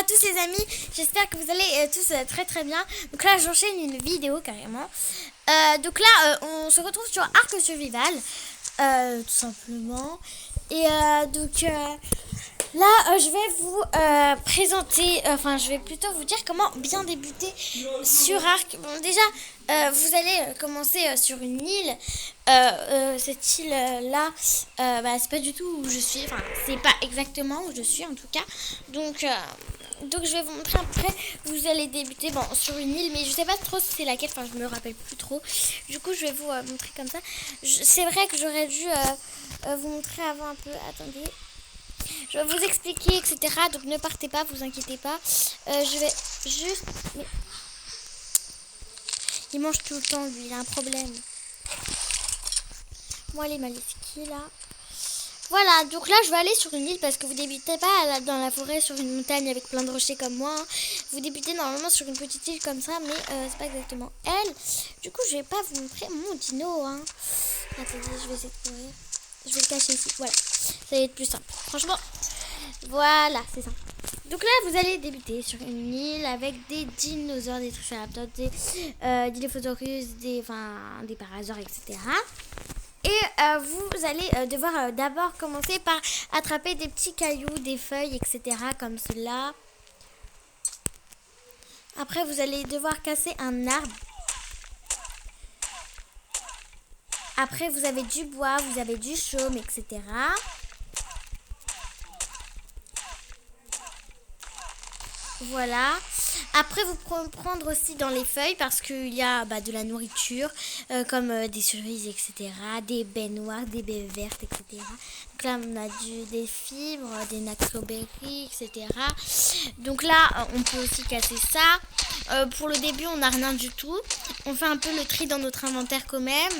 à tous les amis, j'espère que vous allez tous très très bien. Donc là j'enchaîne une vidéo carrément. Donc là on se retrouve sur Ark Survival, tout simplement. Et là je vais vous présenter, enfin je vais plutôt vous dire comment bien débuter sur Ark. Bon déjà vous allez commencer sur une île. Cette île là c'est pas du tout où je suis, enfin c'est pas exactement où je suis en tout cas, donc je vais vous montrer après. Vous allez débuter sur une île, mais je sais pas trop si c'est laquelle, enfin je me rappelle plus trop, du coup je vais vous montrer comme ça. C'est vrai que j'aurais dû vous montrer avant un peu, attendez, je vais vous expliquer etc, donc ne partez pas, vous inquiétez pas. Je vais juste, mais... il mange tout le temps lui, il a un problème. Bon allez Maléfique là. Voilà, donc là je vais aller sur une île parce que vous débutez pas dans la forêt sur une montagne avec plein de rochers comme moi, hein. Vous débutez normalement sur une petite île comme ça, mais c'est pas exactement elle. Du coup je vais pas vous montrer mon dino, hein. Attendez, je vais essayer de courir. Je vais le cacher ici, voilà. Ça va être plus simple, franchement. Voilà, c'est ça. Donc là vous allez débuter sur une île avec des dinosaures, des triceratops, des dilophosaurus, des parasaures, etc. Et vous allez devoir d'abord commencer par attraper des petits cailloux, des feuilles, etc. comme cela. Après, vous allez devoir casser un arbre. Après, vous avez du bois, vous avez du chaume, etc. Voilà. Après, vous pouvez prendre aussi dans les feuilles parce qu'il y a de la nourriture, comme des cerises, etc. Des baies noires, des baies vertes, etc. Donc là, on a des fibres, des nacroberries, etc. Donc là, on peut aussi casser ça. Pour le début, on n'a rien du tout. On fait un peu le tri dans notre inventaire quand même.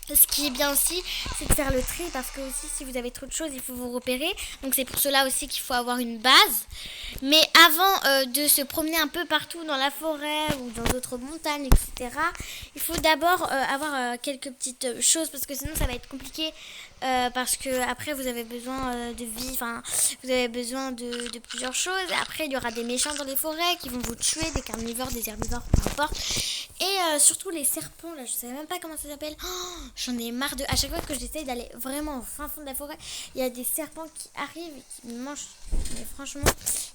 Ce qui est bien aussi, c'est de faire le tri parce que aussi si vous avez trop de choses, il faut vous repérer. Donc c'est pour cela aussi qu'il faut avoir une base. Mais avant de se promener un peu partout dans la forêt ou dans d'autres montagnes, etc., il faut d'abord avoir quelques petites choses parce que sinon ça va être compliqué. Parce que après vous avez besoin de vie, enfin vous avez besoin de plusieurs choses. Et après il y aura des méchants dans les forêts qui vont vous tuer, des carnivores, des herbivores, peu importe. Et surtout les serpents là, je sais même pas comment ça s'appelle. Oh, j'en ai marre de, à chaque fois que j'essaye d'aller vraiment au fin fond de la forêt, il y a des serpents qui arrivent et qui me mangent. Mais franchement,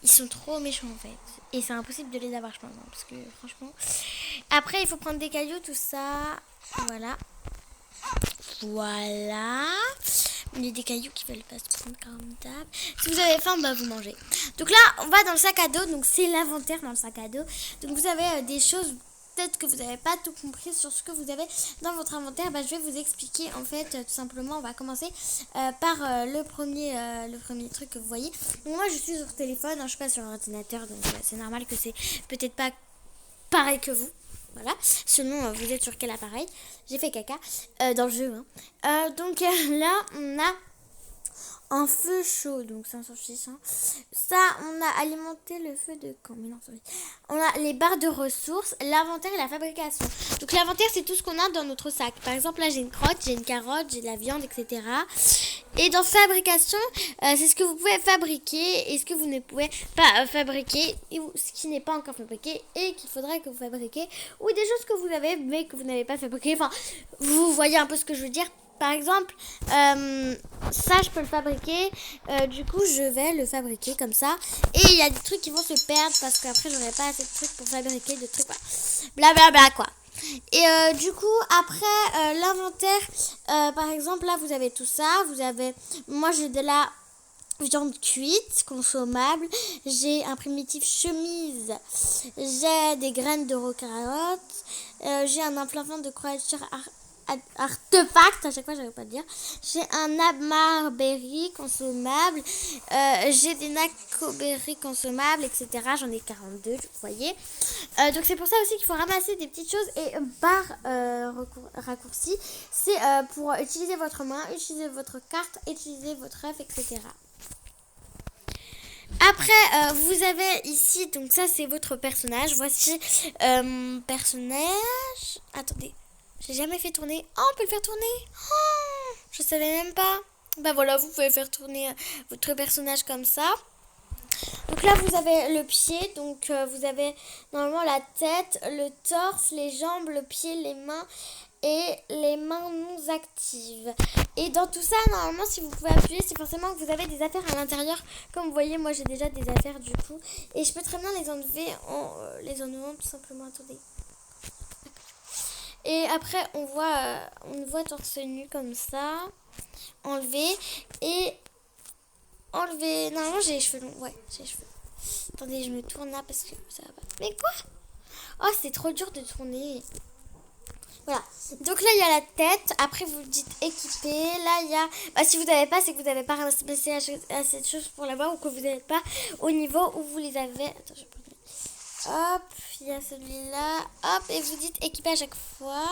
ils sont trop méchants en fait. Et c'est impossible de les avoir je pense, hein, parce que franchement. Après il faut prendre des cailloux, tout ça. Voilà. Voilà. Il y a des cailloux qui veulent pas se prendre comme d'hab. Si vous avez faim, vous mangez. Donc là, on va dans le sac à dos. Donc c'est l'inventaire dans le sac à dos. Donc vous avez des choses, peut-être que vous n'avez pas tout compris sur ce que vous avez dans votre inventaire. Je vais vous expliquer en fait tout simplement. On va commencer par le premier truc que vous voyez. Donc moi je suis sur téléphone, je suis pas sur ordinateur. Donc c'est normal que c'est peut-être pas pareil que vous. Voilà, selon vous êtes sur quel appareil. J'ai fait caca dans le jeu. Donc là, on a un feu chaud, donc ça on s'en fiche. Ça, on a alimenté le feu de camp. Mais non, on a les barres de ressources, l'inventaire et la fabrication. Donc l'inventaire, c'est tout ce qu'on a dans notre sac. Par exemple, là, j'ai une crotte, j'ai une carotte, j'ai de la viande, etc. Et dans fabrication, c'est ce que vous pouvez fabriquer et ce que vous ne pouvez pas fabriquer, ou ce qui n'est pas encore fabriqué et qu'il faudrait que vous fabriquiez, ou des choses que vous avez mais que vous n'avez pas fabriqué. Enfin, vous voyez un peu ce que je veux dire. Par exemple, ça je peux le fabriquer, du coup je vais le fabriquer comme ça. Et il y a des trucs qui vont se perdre parce qu'après j'aurai pas assez de trucs pour fabriquer de trucs, blablabla quoi. Et du coup après l'inventaire, par exemple là vous avez tout ça, moi j'ai de la viande cuite, consommable, j'ai un primitif chemise, j'ai des graines de carottes, j'ai un implant de croature artefact, à chaque fois j'arrive pas à dire, j'ai un abmarberry consommable, j'ai des nacoberry consommables, etc. J'en ai 42, vous voyez. Donc c'est pour ça aussi qu'il faut ramasser des petites choses. Et barre raccourci, c'est pour utiliser votre main, utiliser votre carte, utiliser votre œuf, etc. Après, vous avez ici, donc ça c'est votre personnage. Voici mon personnage. Attendez, j'ai jamais fait tourner. Oh, on peut le faire tourner. Oh, je savais même pas. Voilà, vous pouvez faire tourner votre personnage comme ça. Donc là, vous avez le pied. Donc vous avez normalement la tête, le torse, les jambes, le pied, les mains et les mains non actives. Et dans tout ça, normalement, si vous pouvez appuyer, c'est forcément que vous avez des affaires à l'intérieur. Comme vous voyez, moi, j'ai déjà des affaires du coup. Et je peux très bien les enlever en les enlevant tout simplement. Attendez. Et après, on voit torse nu comme ça. Enlever. Et enlever. Normalement, j'ai les cheveux longs. Ouais, j'ai les cheveux. Attendez, je me tourne là parce que ça va pas. Mais quoi? Oh, c'est trop dur de tourner. Voilà. Donc là, il y a la tête. Après, vous dites équipé. Là, il y a... Bah, si vous n'avez pas, c'est que vous n'avez pas passé à cette chose pour l'avoir ou que vous n'êtes pas au niveau où vous les avez. Attends, je vais prendre... Hop, il y a celui-là. Hop, et vous dites équipé à chaque fois.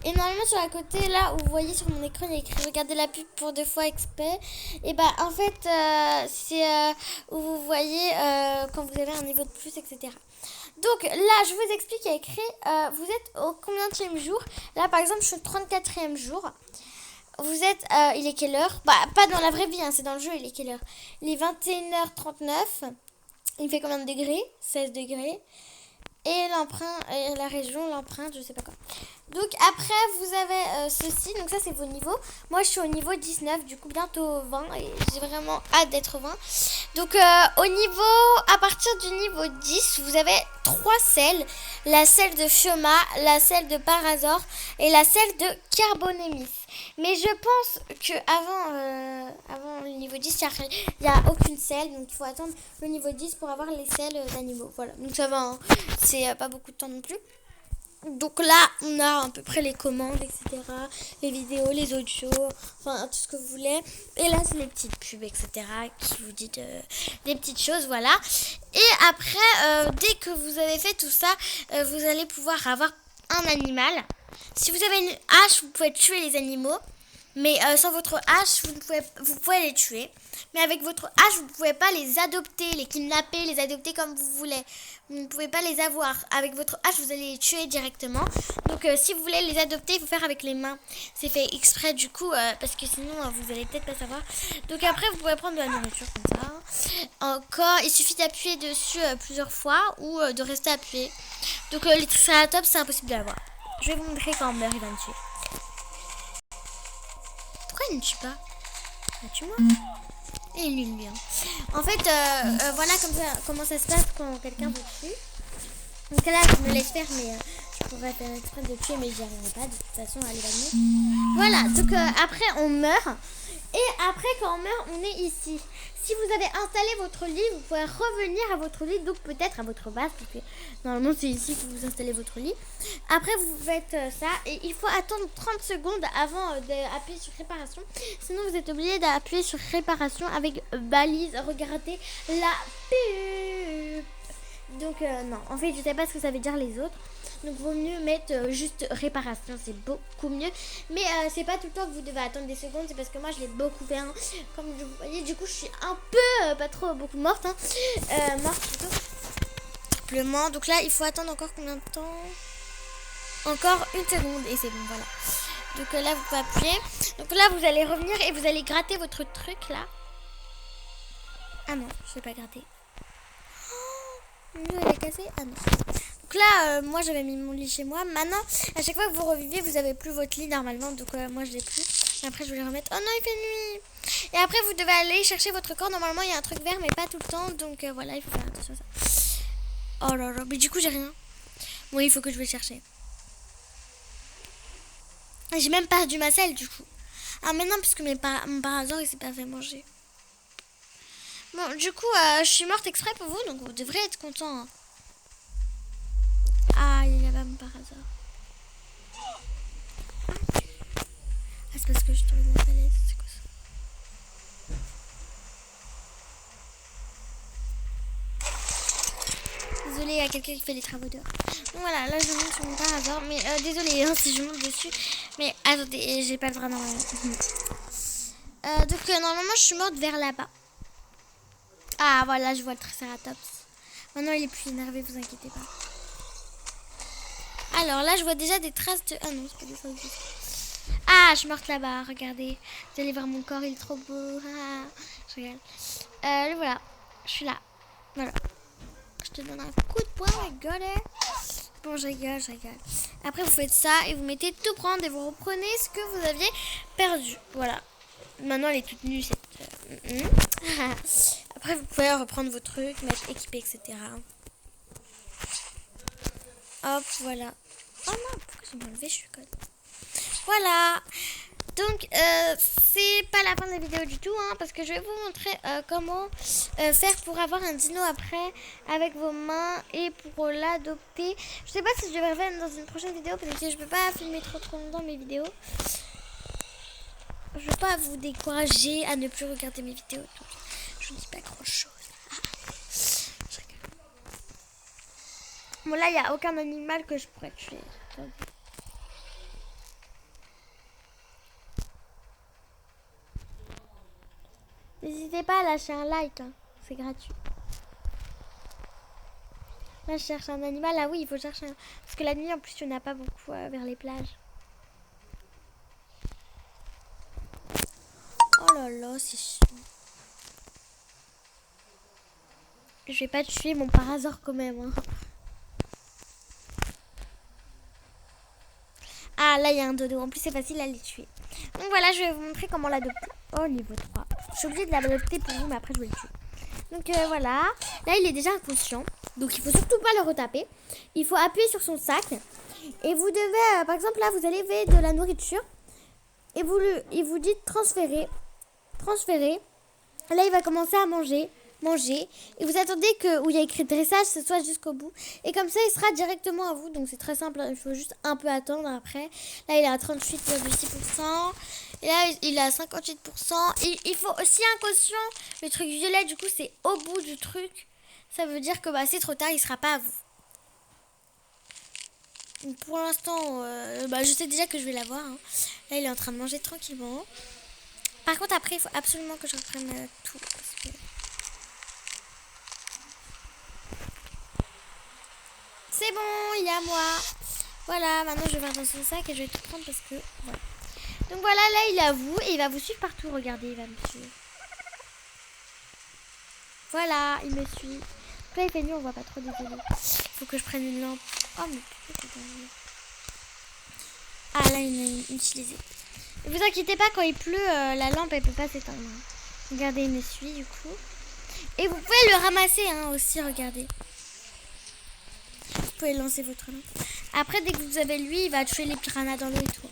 Et normalement, sur la côté, là, où vous voyez sur mon écran, il y a écrit regardez la pub pour 2 fois XP. Et bah, en fait, c'est où vous voyez quand vous avez un niveau de plus, etc. Donc là, je vous explique, il y a écrit, vous êtes au combienième jour. Là, par exemple, je suis au 34e jour. Vous êtes, il est quelle heure? Bah, pas dans la vraie vie, hein, c'est dans le jeu, il est quelle heure? Il est 21h39. Il fait combien de degrés? 16 degrés. Et la région, l'empreinte, je sais pas quoi. Donc après, vous avez ceci. Donc ça, c'est vos niveaux. Moi, je suis au niveau 19, du coup, bientôt 20. Et j'ai vraiment hâte d'être 20. Donc à partir du niveau 10, vous avez 3 selles. La selle de Fioma, la selle de Parazor et la selle de Carbonémis. Mais je pense que avant le niveau 10, il n'y a aucune selle. Donc il faut attendre le niveau 10 pour avoir les selles d'animaux. Voilà, donc ça va, hein. C'est pas beaucoup de temps non plus. Donc là, on a à peu près les commandes, etc. Les vidéos, les audios, enfin tout ce que vous voulez. Et là, c'est les petites pubs, etc. qui vous disent des petites choses, voilà. Et après, dès que vous avez fait tout ça, vous allez pouvoir avoir un animal. Si vous avez une hache, vous pouvez tuer les animaux. Mais sans votre hache, vous pouvez les tuer. Mais avec votre hache, vous ne pouvez pas les adopter, les kidnapper, les adopter comme vous voulez. Vous ne pouvez pas les avoir. Avec votre hache, vous allez les tuer directement. Donc si vous voulez les adopter, il faut faire avec les mains. C'est fait exprès du coup, parce que sinon, vous allez peut-être pas savoir. Donc après, vous pouvez prendre de la nourriture comme ça. Encore, il suffit d'appuyer dessus plusieurs fois ou de rester appuyé. Donc les triceratops, c'est impossible de l'avoir. Je vais vous montrer quand on meurt, il va me tuer. Pourquoi il ne tue pas? Bah, tue-moi. Il est nul, bien. En fait, voilà comment ça se passe quand quelqu'un vous tue. Donc là, je me laisse faire, mais je pourrais faire exprès de tuer, mais j'y arriverai pas. De toute façon, elle va venir. Voilà, donc après, on meurt. Et après, quand on meurt, on est ici. Si vous avez installé votre lit, vous pouvez revenir à votre lit, donc peut-être à votre base, parce que normalement, c'est ici que vous installez votre lit. Après, vous faites ça, et il faut attendre 30 secondes avant d'appuyer sur réparation. Sinon, vous êtes obligé d'appuyer sur réparation avec balise. Regardez la pub. Donc non, en fait je sais pas ce que ça veut dire les autres. Donc vaut mieux mettre juste réparation, c'est beaucoup mieux. Mais c'est pas tout le temps que vous devez attendre des secondes. C'est parce que moi je l'ai beaucoup fait, hein. Comme vous voyez, du coup je suis un peu, pas trop, beaucoup morte, hein. Morte plutôt. Simplement, donc là il faut attendre encore combien de temps? Encore 1 seconde et c'est bon, voilà. Donc là vous pouvez appuyer. Donc là vous allez revenir et vous allez gratter votre truc là. Ah non, je vais pas gratter. Elle est cassée. Ah non. Donc là, moi j'avais mis mon lit chez moi. Maintenant, à chaque fois que vous revivez, vous avez plus votre lit normalement. Donc moi je l'ai plus. Après je vais le remettre. Oh non, il fait nuit. Et après vous devez aller chercher votre corps. Normalement il y a un truc vert, mais pas tout le temps. Donc voilà, il faut faire attention à ça. Oh là là, mais du coup j'ai rien. Bon, il faut que je vais le chercher. J'ai même perdu ma selle du coup. Ah maintenant, puisque mon Parazor il s'est pas fait manger. Bon, du coup, je suis morte exprès pour vous, donc vous devrez être content. Hein. Ah, il y a pas mon Parazor. Ah, c'est parce que je trouve la palette, c'est quoi ça? Désolée, il y a quelqu'un qui fait les travaux dehors. Donc voilà, là je monte sur mon Parazor, mais désolée hein, si je monte dessus. Mais attendez, j'ai pas le droit normalement. Donc normalement, je suis morte vers là-bas. Ah voilà, je vois le Triceratops. Maintenant il est plus énervé, vous inquiétez pas. Alors là je vois déjà des traces de... Ah non, c'est pas des traces de... Ah, je suis morte là-bas, regardez. Vous allez voir mon corps, il est trop beau. Ah, je regarde. Voilà, je suis là. Voilà. Je te donne un coup de poing, ma gueule. Bon, je rigole. Après, vous faites ça et vous mettez tout prendre et vous reprenez ce que vous aviez perdu. Voilà. Maintenant, elle est toute nue, cette... Après, vous pouvez reprendre vos trucs, mettre équipé, etc. Hop, voilà. Oh non, pourquoi je m'enlever, je suis conne. Voilà. Donc, c'est pas la fin de la vidéo du tout, hein, parce que je vais vous montrer comment faire pour avoir un dino après avec vos mains et pour l'adopter. Je sais pas si je vais revenir dans une prochaine vidéo parce que je peux pas filmer trop longtemps mes vidéos. Je veux pas vous décourager à ne plus regarder mes vidéos, donc je ne dis pas grand chose. Bon, là, il n'y a aucun animal que je pourrais tuer. N'hésitez pas à lâcher un like, hein. C'est gratuit. Là, je cherche un animal. Ah oui, il faut chercher un... Parce que la nuit, en plus, il n'y en a pas beaucoup vers les plages. Oh là là, c'est chiant. Je vais pas tuer mon parasaure quand même, hein. Ah, là, il y a un dodo. En plus, c'est facile à les tuer. Donc voilà, je vais vous montrer comment l'adopter. Oh, niveau 3. Je suis obligée de l'adopter pour vous, mais après, je vais le tuer. Donc voilà. Là, il est déjà inconscient. Donc, il faut surtout pas le retaper. Il faut appuyer sur son sac. Et vous devez, par exemple, là, vous allez mettre de la nourriture. Et vous dites transférer. Transférer. Là, il va commencer à manger. Et vous attendez que où il y a écrit dressage, ce soit jusqu'au bout. Et comme ça, il sera directement à vous. Donc, c'est très simple. Il faut juste un peu attendre après. Là, il est à 38,6%. Et là, il est à 58%. Et il faut aussi un quotient. Le truc violet, du coup, c'est au bout du truc. Ça veut dire que c'est trop tard, il ne sera pas à vous. Donc, pour l'instant, je sais déjà que je vais l'avoir. Hein. Là, il est en train de manger tranquillement. Par contre, après, il faut absolument que je reprenne tout. Parce que... C'est bon, il est à moi. Voilà, maintenant je vais voir dans son sac et je vais tout prendre parce que... Voilà. Donc voilà, là il est à vous et il va vous suivre partout. Regardez, il va me suivre. Voilà, il me suit. Donc là il fait nuit, on voit pas trop, désolé. Il faut que je prenne une lampe. Oh mais putain. Ah là il m'a utilisé. Ne vous inquiétez pas, quand il pleut, la lampe elle peut pas s'éteindre. Regardez, il me suit du coup. Et vous pouvez le ramasser hein, aussi, regardez. Vous pouvez lancer votre lampe. Après, dès que vous avez lui, il va tuer les piranhas dans l'eau et tout.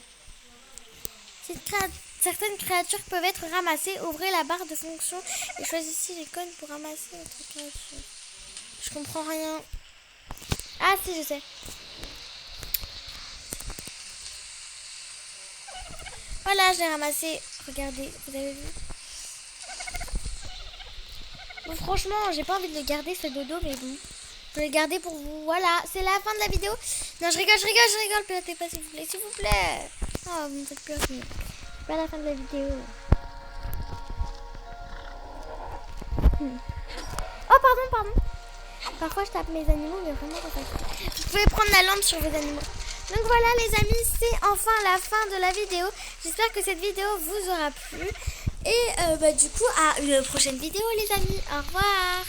Certaines créatures peuvent être ramassées. Ouvrez la barre de fonction et choisissez l'icône pour ramasser votre créature. Je comprends rien. Ah si, je sais. Voilà, je l'ai ramassé. Regardez, vous avez vu? Bon, franchement, j'ai pas envie de le garder ce dodo, mais bon. Je vais le garder pour vous. Voilà, c'est la fin de la vidéo. Non, je rigole. Pilotez pas, s'il vous plaît. S'il vous plaît. Oh, vous me faites peur. C'est pas la fin de la vidéo. Oh, pardon. Parfois, je tape mes animaux, mais vraiment pas ça. Vous pouvez prendre la lampe sur vos animaux. Donc voilà, les amis, c'est enfin la fin de la vidéo. J'espère que cette vidéo vous aura plu. Et du coup, à une prochaine vidéo, les amis. Au revoir.